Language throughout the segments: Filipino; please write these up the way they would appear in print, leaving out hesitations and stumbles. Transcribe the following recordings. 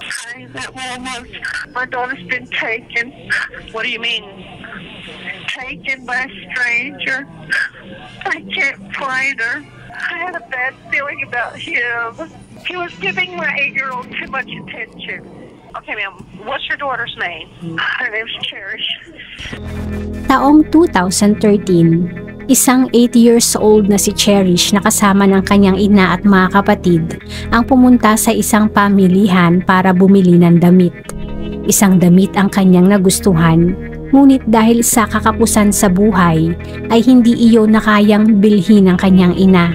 Hi, that woman. My daughter's been taken. What do you mean? Taken by a stranger. I can't find her. I had a bad feeling about him. He was giving my 8-year-old too much attention. Okay, ma'am. What's your daughter's name? Her name's Cherish. Taong 2013, isang 8 years old na si Cherish na kasama ng kanyang ina at mga kapatid ang pumunta sa isang pamilihan para bumili ng damit. Isang damit ang kanyang nagustuhan, ngunit dahil sa kakapusan sa buhay ay hindi iyon na kayang bilhin ng kanyang ina.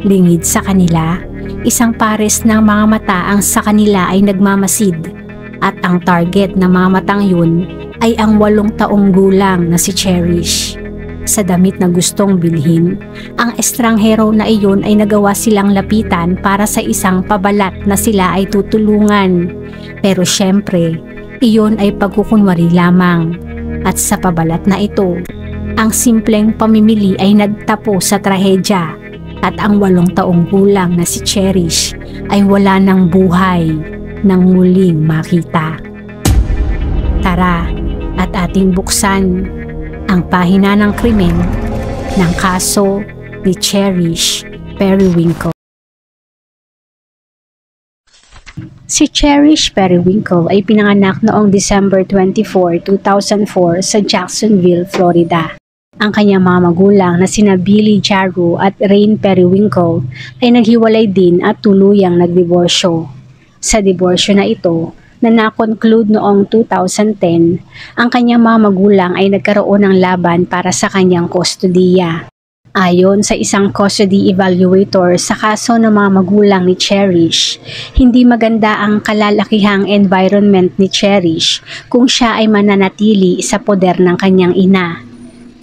Lingid sa kanila, isang pares ng mga mata ang sa kanila ay nagmamasid at ang target ng mga matang yun ay ang 8 taong gulang na si Cherish. Sa damit na gustong bilhin, ang estranghero na iyon ay nagawa silang lapitan para sa isang pabalat na sila ay tutulungan. Pero syempre, iyon ay pagkukunwari lamang. At sa pabalat na ito, ang simpleng pamimili ay nagtapo sa trahedya at ang 8 taong gulang na si Cherish ay wala ng buhay nang muling makita. Tara at ating buksan ang pahina ng krimen ng kaso ni Cherish Periwinkle. Si Cherish Periwinkle ay pinanganak noong December 24, 2004 sa Jacksonville, Florida. Ang kanyang mga magulang na sina Billy Jarrow at Rain Periwinkle ay naghiwalay din at tuluyang nagdiborsyo. Sa diborsyo na ito, na na-conclude noong 2010, ang kanyang mga magulang ay nagkaroon ng laban para sa kanyang kustodiya. Ayon sa isang custody evaluator sa kaso ng mga magulang ni Cherish, hindi maganda ang kalalakihang environment ni Cherish kung siya ay mananatili sa poder ng kanyang ina.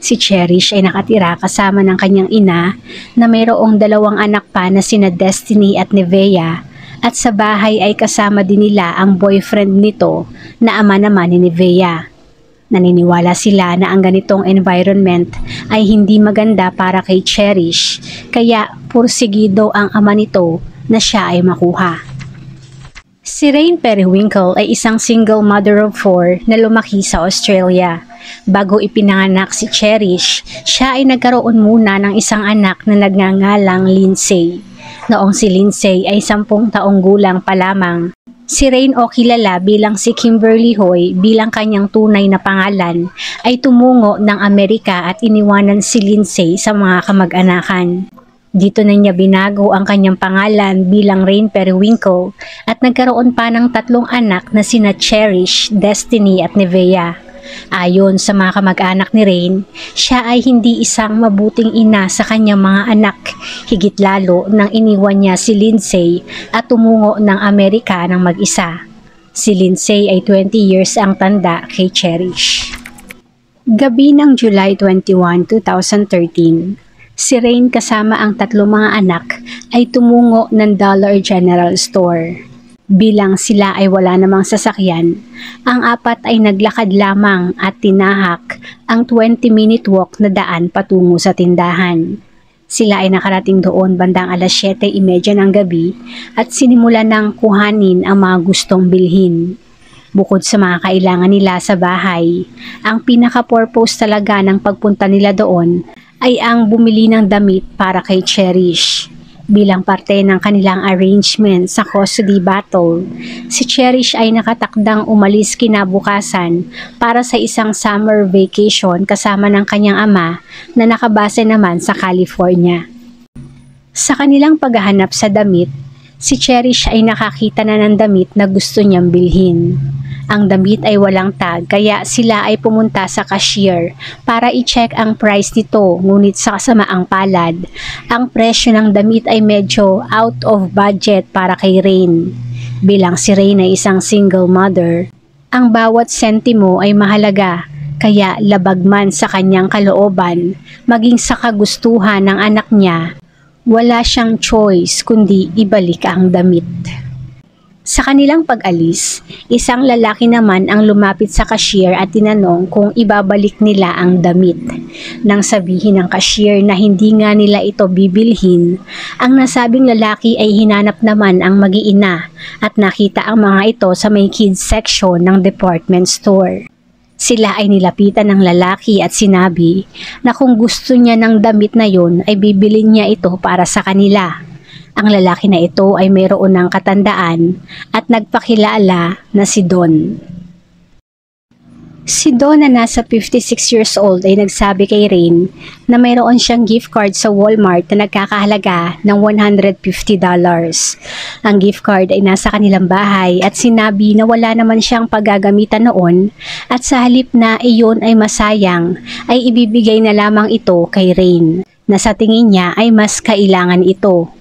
Si Cherish ay nakatira kasama ng kanyang ina na mayroong 2 anak pa na sina Destiny at Nevea, at sa bahay ay kasama din nila ang boyfriend nito na ama naman ni Nevea. Naniniwala sila na ang ganitong environment ay hindi maganda para kay Cherish, kaya pursigido ang ama nito na siya ay makuha. Si Rain Periwinkle ay isang single mother of 4 na lumaki sa Australia. Bago ipinanganak si Cherish, siya ay nagkaroon muna ng isang anak na nagngangalang Lindsay. Noong si Lindsay ay 10 taong gulang pa lamang, si Rain o kilala bilang si Kimberly Hoy bilang kanyang tunay na pangalan ay tumungo ng Amerika at iniwanan si Lindsay sa mga kamag-anakan. Dito na niya binago ang kanyang pangalan bilang Rain Periwinkle at nagkaroon pa ng 3 anak na sina Cherish, Destiny at Nevea. Ayon sa mga kamag-anak ni Rain, siya ay hindi isang mabuting ina sa kanyang mga anak, higit lalo nang iniwan niya si Lindsay at tumungo ng Amerika ng mag-isa. Si Lindsay ay 20 years ang tanda kay Cherish. Gabi ng July 21, 2013, si Rain kasama ang 3 mga anak ay tumungo ng Dollar General Store. Bilang sila ay wala namang sasakyan, ang 4 ay naglakad lamang at tinahak ang 20-minute walk na daan patungo sa tindahan. Sila ay nakarating doon bandang alas 7:30 ng gabi at sinimula ng kuhanin ang mga gustong bilhin. Bukod sa mga kailangan nila sa bahay, ang pinaka-purpose talaga ng pagpunta nila doon ay ang bumili ng damit para kay Cherish. Bilang parte ng kanilang arrangement sa custody battle, si Cherish ay nakatakdang umalis kinabukasan para sa isang summer vacation kasama ng kanyang ama na nakabase naman sa California. Sa kanilang paghahanap sa damit, si Cherish ay nakakita na ng damit na gusto niyang bilhin. Ang damit ay walang tag kaya sila ay pumunta sa cashier para i-check ang price nito, ngunit sa kasamaang palad, ang presyo ng damit ay medyo out of budget para kay Rain. Bilang si Rain ay isang single mother, ang bawat sentimo ay mahalaga, kaya labag man sa kanyang kalooban, maging sa kagustuhan ng anak niya, wala siyang choice kundi ibalik ang damit. Sa kanilang pag-alis, isang lalaki naman ang lumapit sa cashier at tinanong kung ibabalik nila ang damit. Nang sabihin ng cashier na hindi nga nila ito bibilhin, ang nasabing lalaki ay hinanap naman ang mag-iina at nakita ang mga ito sa may kids section ng department store. Sila ay nilapitan ng lalaki at sinabi na kung gusto niya ng damit na yon ay bibilin niya ito para sa kanila. Ang lalaki na ito ay mayroon ng katandaan at nagpakilala na si Don. Si Don na nasa 56 years old ay nagsabi kay Rain na mayroon siyang gift card sa Walmart na nagkakahalaga ng $150. Ang gift card ay nasa kanilang bahay at sinabi na wala naman siyang paggagamitan noon at sa halip na iyon ay masayang ay ibibigay na lamang ito kay Rain na sa tingin niya ay mas kailangan ito.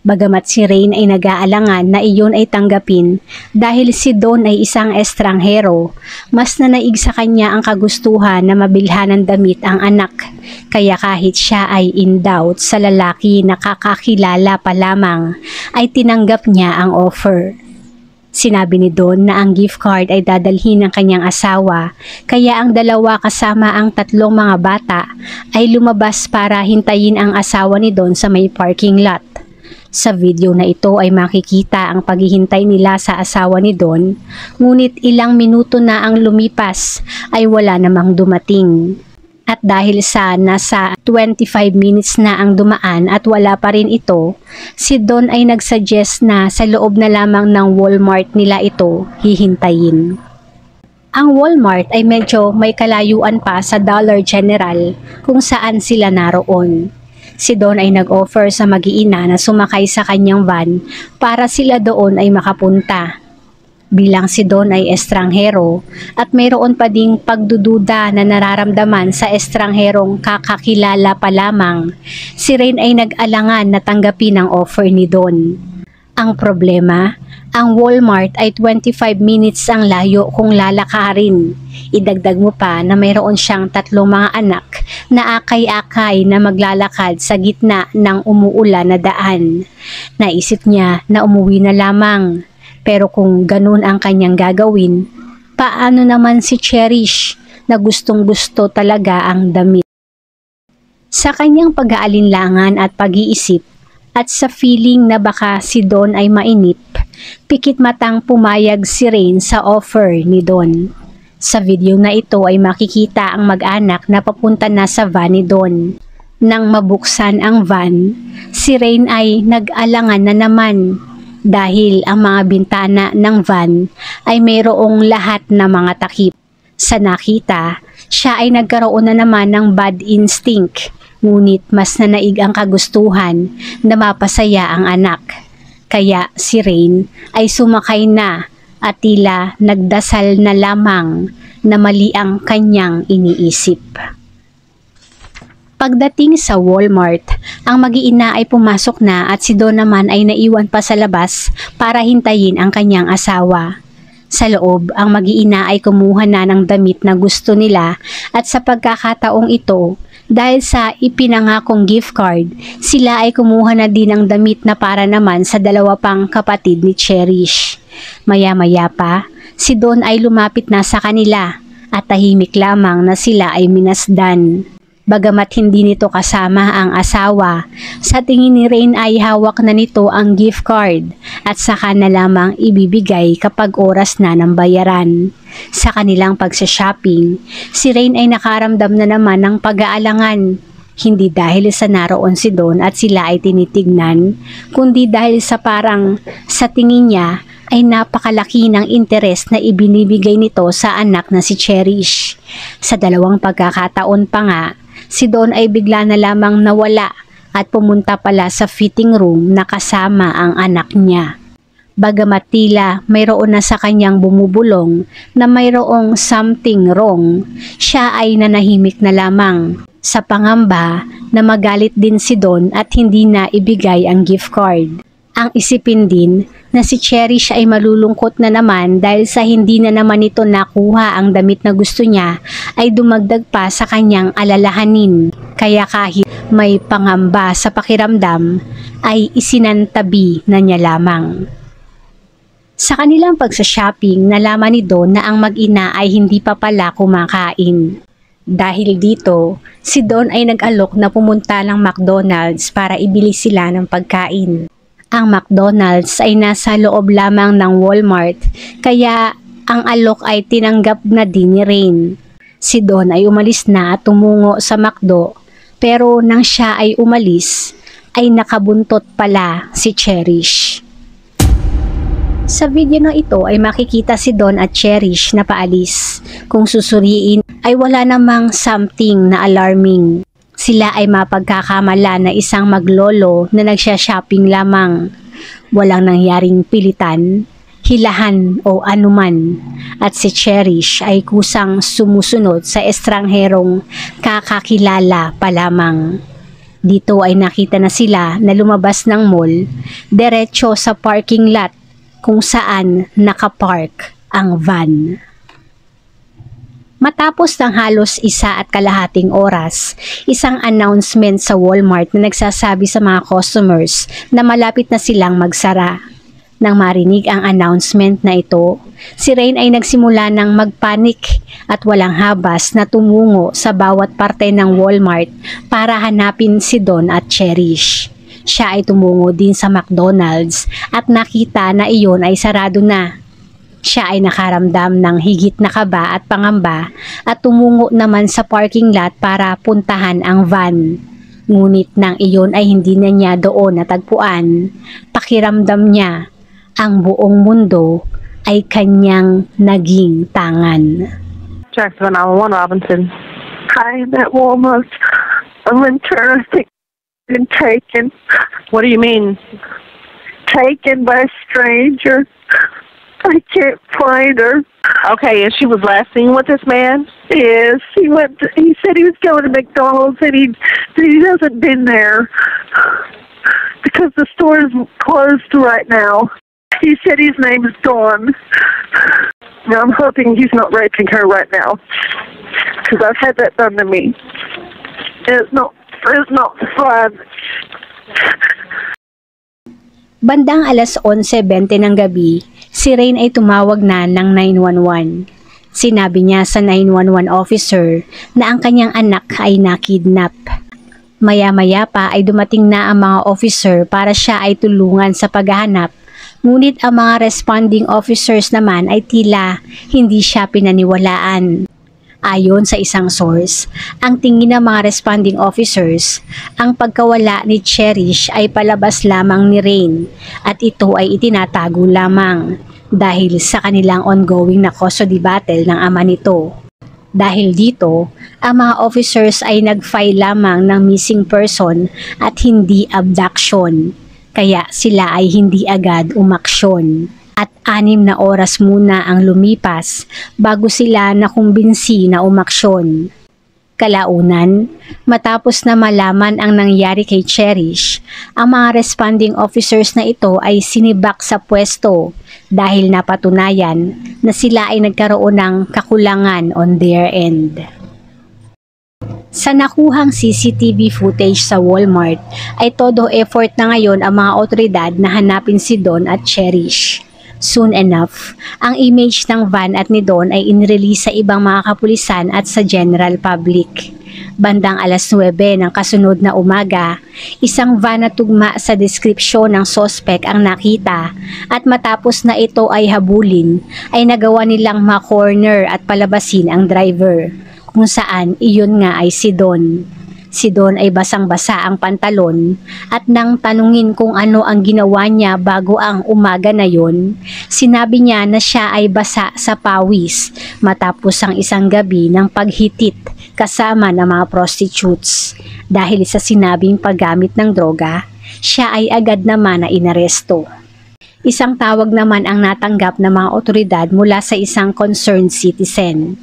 Bagamat si Rain ay nag-aalangan na iyon ay tanggapin dahil si Don ay isang estranghero, mas nanaig sa kanya ang kagustuhan na mabilhan ng damit ang anak. Kaya kahit siya ay in doubt sa lalaki na kakakilala pa lamang, ay tinanggap niya ang offer. Sinabi ni Don na ang gift card ay dadalhin ng kanyang asawa, kaya ang dalawa kasama ang 3 mga bata ay lumabas para hintayin ang asawa ni Don sa may parking lot. Sa video na ito ay makikita ang paghihintay nila sa asawa ni Don, ngunit ilang minuto na ang lumipas ay wala namang dumating. At dahil sa nasa 25 minutes na ang dumaan at wala pa rin ito, si Don ay nagsuggest na sa loob na lamang ng Walmart nila ito hihintayin. Ang Walmart ay medyo may kalayuan pa sa Dollar General kung saan sila naroon. Si Don ay nag-offer sa mag-iina na sumakay sa kanyang van para sila doon ay makapunta. Bilang si Don ay estranghero at mayroon pa ding pagdududa na nararamdaman sa estrangherong kakakilala pa lamang, si Rain ay nag-alangan na tanggapin ang offer ni Don. Ang problema, ang Walmart ay 25 minutes ang layo kung lalakarin. Idagdag mo pa na mayroon siyang 3 mga anak na akay-akay na maglalakad sa gitna ng umuulan na daan. Naisip niya na umuwi na lamang. Pero kung ganun ang kanyang gagawin, paano naman si Cherish na gustong-gusto talaga ang damit? Sa kanyang pag-aalinlangan at pag-iisip at sa feeling na baka si Don ay mainip, pikit matang pumayag si Rain sa offer ni Don. Sa video na ito ay makikita ang mag-anak na papunta na sa van ni Don. Nang mabuksan ang van, si Rain ay nag-alangan na naman dahil ang mga bintana ng van ay mayroong lahat na mga takip. Sa nakita, siya ay nagkaroon na naman ng bad instinct, ngunit mas nanaig ang kagustuhan na mapasaya ang anak. Kaya si Rain ay sumakay na at tila nagdasal na lamang na mali ang kanyang iniisip. Pagdating sa Walmart, ang mag-iina ay pumasok na at si Don naman ay naiwan pa sa labas para hintayin ang kanyang asawa. Sa loob, ang mag-iina ay kumuha na ng damit na gusto nila at sa pagkakataong ito, dahil sa ipinangakong gift card, sila ay kumuha na din ng damit na para naman sa 2 pang kapatid ni Cherish. Maya-maya pa, si Don ay lumapit na sa kanila at tahimik lamang na sila ay minasdan. Bagamat hindi nito kasama ang asawa, sa tingin ni Rain ay hawak na nito ang gift card at saka na lamang ibibigay kapag oras na ng bayaran. Sa kanilang pagsha-shopping, si Rain ay nakaramdam na naman ng pag-aalangan. Hindi dahil sa naroon si Don at sila ay tinitignan, kundi dahil sa parang sa tingin niya ay napakalaki ng interes na ibinibigay nito sa anak na si Cherish. Sa 2 pagkakataon pa nga, si Don ay bigla na lamang nawala at pumunta pala sa fitting room na kasama ang anak niya. Bagamat tila mayroon na sa kanyang bumubulong na mayroong something wrong, siya ay nanahimik na lamang sa pangamba na magalit din si Don at hindi na ibigay ang gift card. Ang isipin din na si Cherish ay malulungkot na naman dahil sa hindi na naman ito nakuha ang damit na gusto niya ay dumagdag pa sa kanyang alalahanin. Kaya kahit may pangamba sa pakiramdam ay isinantabi na niya lamang. Sa kanilang pagsashopping, nalaman ni Don na ang mag-ina ay hindi pa pala kumakain. Dahil dito, si Don ay nag-alok na pumunta ng McDonald's para ibili sila ng pagkain. Ang McDonald's ay nasa loob lamang ng Walmart, kaya ang alok ay tinanggap na din ni Rain. Si Don ay umalis na at tumungo sa McDo, pero nang siya ay umalis, ay nakabuntot pala si Cherish. Sa video na ito ay makikita si Don at Cherish na paalis. Kung susuriin ay wala namang something na alarming. Sila ay mapagkakamala na isang maglolo na nagsha-shopping lamang. Walang nangyaring pilitan, hilahan o anuman. At si Cherish ay kusang sumusunod sa estrangherong kakakilala pa lamang. Dito ay nakita na sila na lumabas ng mall, diretso sa parking lot kung saan nakapark ang van. Matapos ng halos 1.5 oras, isang announcement sa Walmart na nagsasabi sa mga customers na malapit na silang magsara. Nang marinig ang announcement na ito, si Rain ay nagsimula ng magpanik at walang habas na tumungo sa bawat parte ng Walmart para hanapin si Don at Cherish. Siya ay tumungo din sa McDonald's at nakita na iyon ay sarado na. Siya ay nakaramdam ng higit na kaba at pangamba at tumungo naman sa parking lot para puntahan ang van. Ngunit nang iyon ay hindi na niya doon natagpuan, pakiramdam niya ang buong mundo ay kanyang naging tangan. Jackson 911 Robinson. Hi, I'm at Walmart. I'm in traffic. Been taken. What do you mean? Taken by a stranger. I can't find her. Okay, and she was last seen with this man? Yes, he said he was going to McDonald's and he hasn't been there because the store is closed right now. He said his name is Dawn. Now I'm hoping he's not raping her right now because I've had that done to me. It's not fun. Bandang alas 11:20 ng gabi, si Rain ay tumawag na ng 911. Sinabi niya sa 911 officer na ang kanyang anak ay nakidnap. Maya-maya pa ay dumating na ang mga officer para siya ay tulungan sa paghahanap, ngunit ang mga responding officers naman ay tila hindi siya pinaniwalaan. Ayon sa isang source, ang tingin ng mga responding officers, ang pagkawala ni Cherish ay palabas lamang ni Rain at ito ay itinatago lamang dahil sa kanilang ongoing na custody battle ng ama nito. Dahil dito, ang mga officers ay nag-file lamang ng missing person at hindi abduction, kaya sila ay hindi agad umaksyon. At 6 na oras muna ang lumipas bago sila nakumbinsi na umaksyon. Kalaunan, matapos na malaman ang nangyari kay Cherish, ang mga responding officers na ito ay sinibak sa pwesto dahil napatunayan na sila ay nagkaroon ng kakulangan on their end. Sa nakuhang CCTV footage sa Walmart ay todo effort na ngayon ang mga otoridad na hanapin si Don at Cherish. Soon enough, ang image ng van at ni Don ay inrelease sa ibang mga kapulisan at sa general public. Bandang alas 9 ng kasunod na umaga, isang van na tugma sa deskripsyon ng sospek ang nakita at matapos na ito ay habulin, ay nagawa nilang ma-corner at palabasin ang driver, kung saan iyon nga ay si Don. Si Don ay basang-basa ang pantalon at nang tanungin kung ano ang ginawa niya bago ang umaga na yon, sinabi niya na siya ay basa sa pawis matapos ang isang gabi ng paghitit kasama ng mga prostitutes. Dahil sa sinabing paggamit ng droga, siya ay agad naman na inaresto. Isang tawag naman ang natanggap ng mga otoridad mula sa isang concerned citizen.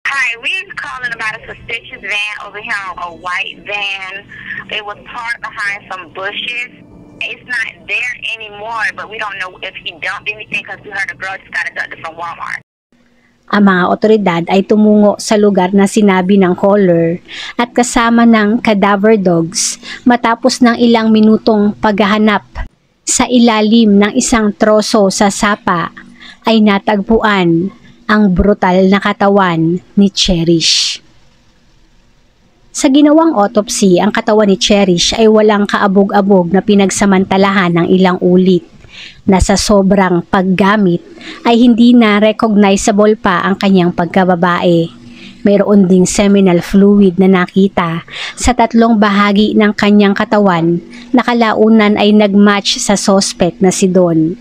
Hi, we're calling about a suspicious van over here, a white van. It was parked behind some bushes. It's not there anymore, but we don't know if he dumped anything because we heard a girl just got abducted from Walmart. Ang mga otoridad ay tumungo sa lugar na sinabi ng caller at kasama ng cadaver dogs matapos ng ilang minutong paghahanap. Sa ilalim ng isang troso sa sapa ay natagpuan ang brutal na katawan ni Cherish. Sa ginawang autopsy, ang katawan ni Cherish ay walang kaabog-abog na pinagsamantalahan ng ilang ulit na sa sobrang paggamit ay hindi na recognizable pa ang kanyang pagkababae. Mayroon ding seminal fluid na nakita sa 3 bahagi ng kanyang katawan na kalaunan ay nagmatch sa suspect na si Don.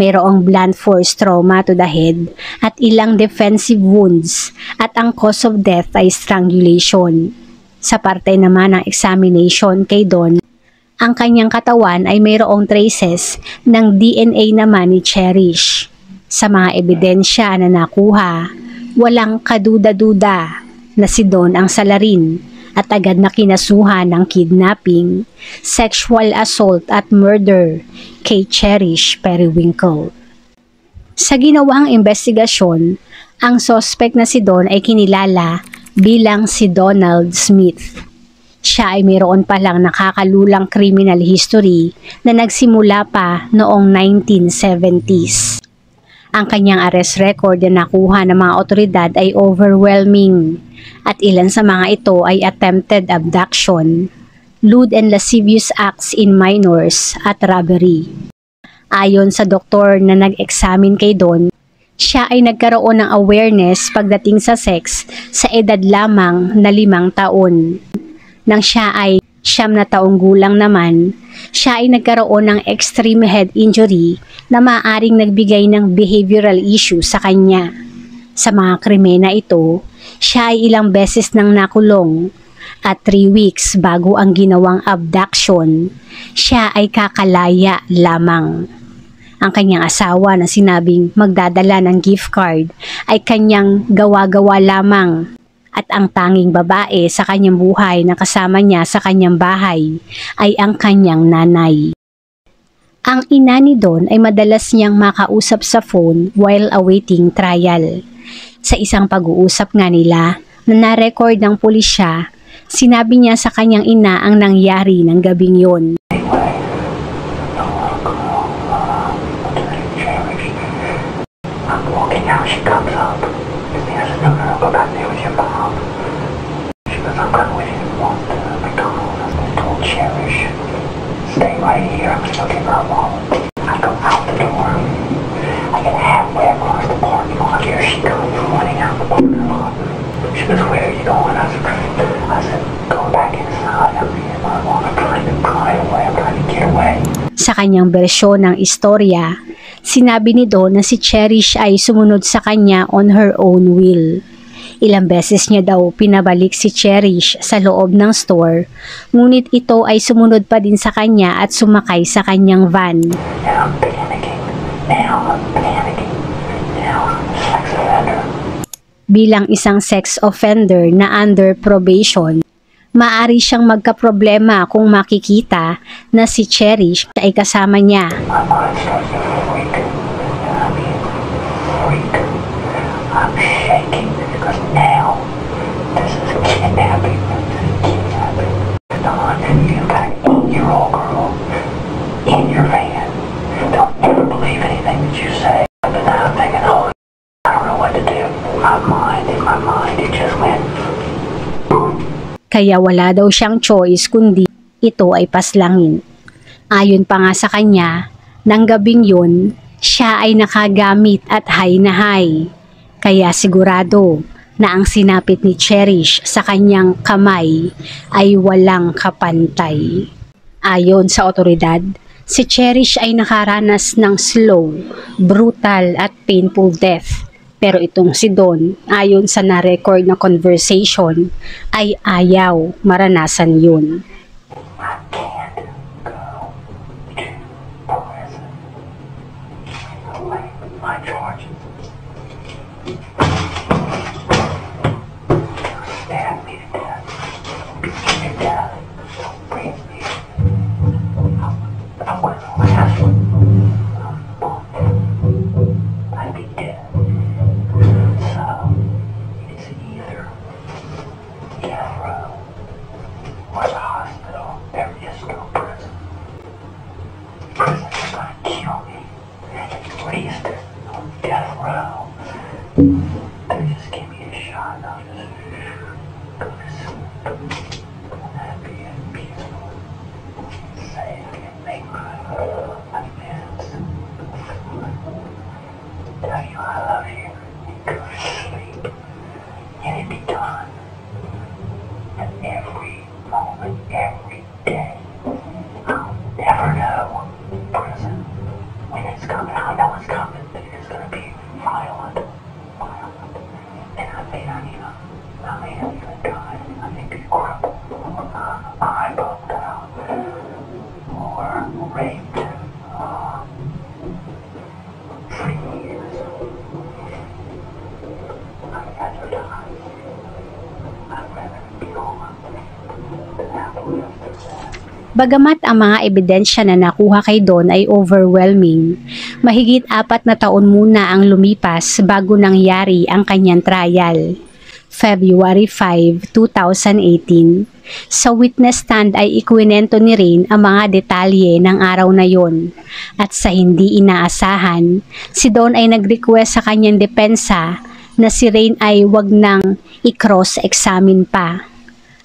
Mayroong blunt force trauma to the head at ilang defensive wounds at ang cause of death ay strangulation. Sa parte naman ng examination kay Don, ang kanyang katawan ay mayroong traces ng DNA naman ni Cherish. Sa mga ebidensya na nakuha, walang kaduda-duda na si Don ang salarin at agad na kinasuhan ng kidnapping, sexual assault at murder kay Cherish Periwinkle. Sa ginawang investigasyon, ang suspect na si Don ay kinilala bilang si Donald Smith. Siya ay mayroon palang nakakalulang criminal history na nagsimula pa noong 1970s. Ang kanyang arrest record na nakuha ng mga otoridad ay overwhelming at ilan sa mga ito ay attempted abduction, lewd and lascivious acts in minors at robbery. Ayon sa doktor na nag-examine kay Don, siya ay nagkaroon ng awareness pagdating sa sex sa edad lamang na 5 taon. Nang siya ay 9 na taong gulang naman, siya ay nagkaroon ng extreme head injury na maaaring nagbigay ng behavioral issue sa kanya. Sa mga krimen na ito, siya ay ilang beses nang nakulong at 3 weeks bago ang ginawang abduction, siya ay kakalaya lamang. Ang kanyang asawa na sinabing magdadala ng gift card ay kanyang gawa-gawa lamang. At ang tanging babae sa kanyang buhay na kasama niya sa kanyang bahay ay ang kanyang nanay. Ang ina ni Don ay madalas niyang makausap sa phone while awaiting trial. Sa isang pag-uusap nga nila na na-record ng pulisya, sinabi niya sa kanyang ina ang nangyari ng gabing yon. Stay right here, I'm gonna give her a wallet. I go out the door. I get halfway across the parking lot. Here she comes running out the parking lot. She goes, where are you going? I said, go back inside. I'm in my wallet. I'm trying to drive away. I'm trying to get away. Sa kanyang bersyon ng istorya, sinabi ni Don na si Cherish ay sumunod sa kanya on her own will. Ilang beses niya daw pinabalik si Cherish sa loob ng store, ngunit ito ay sumunod pa din sa kanya at sumakay sa kanyang van. Now I'm panicking. Now I'm a sex offender. Bilang isang sex offender na under probation, maaari siyang magkaproblema kung makikita na si Cherish ay kasama niya. My mind starts to freak. I mean, freak. I'm shaking. Because now, this is kidnapping. Don, you've got an 8-year-old girl in your van. Don't ever believe anything that you say. But now I'm thinking, oh, I don't know what to do. In my mind, it just went boom. Kaya wala daw siyang choice kundi ito ay paslangin. Ayon pa nga sa kanya, nang gabing yun, siya ay nakagamit at high na high. Kaya sigurado na ang sinapit ni Cherish sa kanyang kamay ay walang kapantay. Ayon sa otoridad, si Cherish ay nakaranas ng slow, brutal at painful death. Pero itong si Don, ayon sa na-record na conversation, ay ayaw maranasan yun. I can't go to prison. My charges. Stab me to death. Beat me to death. Rape me. I wouldn't last. I'd be dead. So, it's either death row or the hospital. There is no prison. Prison. death row. They just give me a shot and I'll just go to sleep. And that'd be beautiful. Say I can make my amends. Tell you I love you and go to sleep. And it'd be done. And every moment, every day, I'll never know prison when it's coming. I know it's coming. It's gonna be violent. And I may not even die. I may be crippled, eye bugged out, or raped for years. I'd rather die. I'd rather be gone than have to live through that. Bagamat ang mga ebidensya na nakuha kay Don ay overwhelming, mahigit 4 na taon muna ang lumipas bago nangyari ang kanyang trial. February 5, 2018, sa witness stand ay ikwinento ni Rain ang mga detalye ng araw na yon. At sa hindi inaasahan, si Don ay nag-request sa kanyang depensa na si Rain ay wag nang i-cross-examine pa.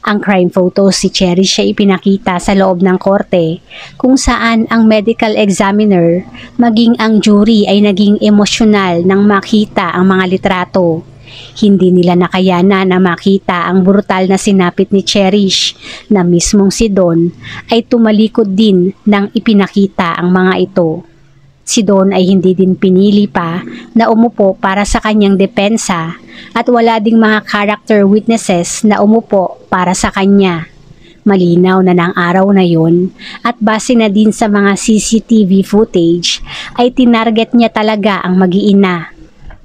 Ang crime photos si Cherish ay ipinakita sa loob ng korte kung saan ang medical examiner maging ang jury ay naging emosyonal nang makita ang mga litrato. Hindi nila nakayanan na makita ang brutal na sinapit ni Cherish na mismong si Don ay tumalikod din nang ipinakita ang mga ito. Si Don ay hindi din pinili pa na umupo para sa kanyang depensa at wala ding mga character witnesses na umupo para sa kanya. Malinaw na ng araw na yon at base na din sa mga CCTV footage ay tinarget niya talaga ang mag-iina.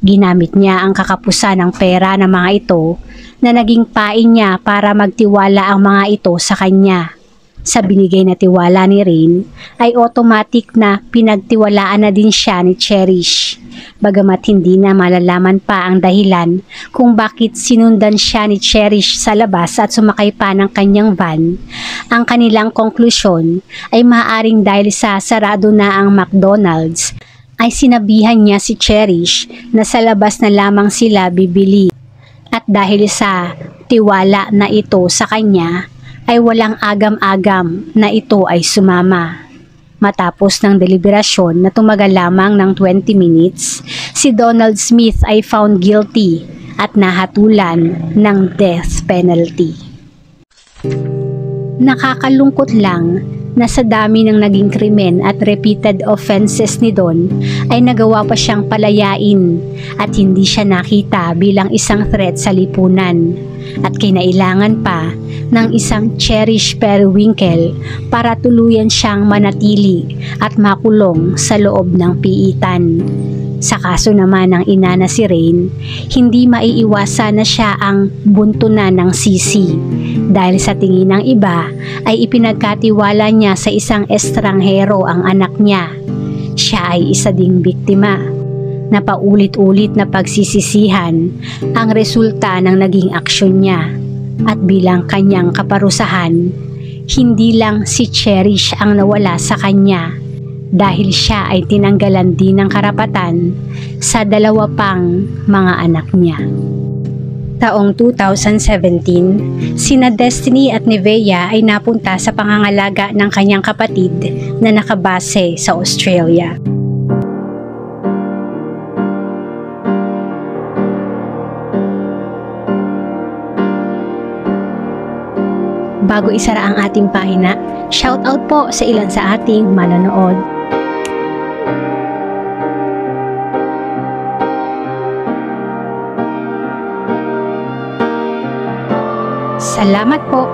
Ginamit niya ang kakapusan ng pera ng mga ito na naging pain niya para magtiwala ang mga ito sa kanya. Sa binigay na tiwala ni Rain ay automatic na pinagtiwalaan na din siya ni Cherish. Bagamat hindi na malalaman pa ang dahilan kung bakit sinundan siya ni Cherish sa labas at sumakay pa ng kanyang van, ang kanilang konklusyon ay maaaring dahil sa sarado na ang McDonald's ay sinabihan niya si Cherish na sa labas na lamang sila bibili. At dahil sa tiwala na ito sa kanya, ay walang agam-agam na ito ay sumama. Matapos ng deliberasyon na tumagal lamang ng 20 minutes, si Donald Smith ay found guilty at nahatulan ng death penalty. Nakakalungkot lang na sa dami ng naging krimen at repeated offenses ni Don ay nagawa pa siyang palayain at hindi siya nakita bilang isang threat sa lipunan at kinailangan pa ng isang Cherish Periwinkle para tuluyan siyang manatili at makulong sa loob ng piitan. Sa kaso naman ng ina na si Rain, hindi maiiwasan na siya ang buntunan ng sisi dahil sa tingin ng iba ay ipinagkatiwala niya sa isang estranghero ang anak niya. Siya ay isa ding biktima. Napaulit-ulit na pagsisisihan ang resulta ng naging aksyon niya at bilang kanyang kaparusahan, hindi lang si Cherish ang nawala sa kanya dahil siya ay tinanggalan din ng karapatan sa 2 pang mga anak niya. Taong 2017, sina Destiny at Nevaeh ay napunta sa pangangalaga ng kanyang kapatid na nakabase sa Australia. Bago isara ang ating pahina, shoutout po sa ilan sa ating manonood. Salamat po!